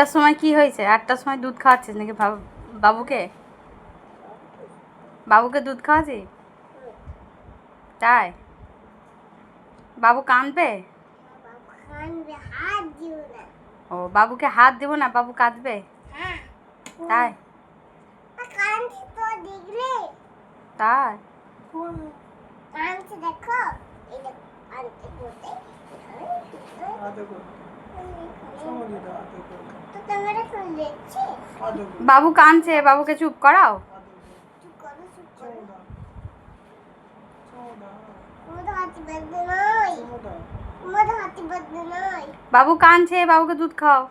8টার সময় কি হয়েছে? 8টার সময় দুধ খাওয়াচ্ছিস নাকি বাবুকে? বাবুকে দুধ খাওয়াছি? তাই? বাবু কাঁদবে? ও, বাবুকে হাত দিব না, বাবু কাঁদবে? তাই? তাই? বাবু কাঁদছে, বাবুকে চুপ করাও। বাবু কাঁদছে, বাবুকে দুধ খাও।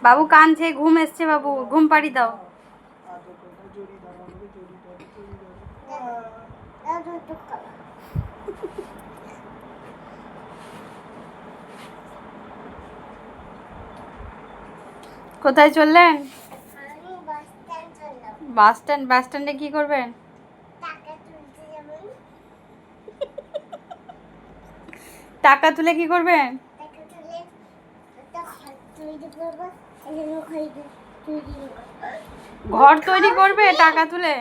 বাবু কাঁদছে, ঘুম এসছে, বাবু ঘুম পাড়ি দাও। কোথায় চললেন? Bus stand. বাস স্ট্যান্ডে কি করবেন? টাকা তুলে কি করবেন? ঘর তৈরি করবে টাকা তুলে?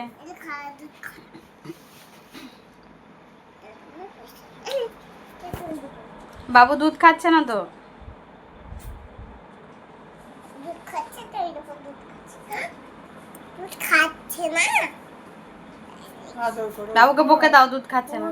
বাবু দুধ খাচ্ছে না তো? বাবুকে বকে দাও, দুধ খাচ্ছে না।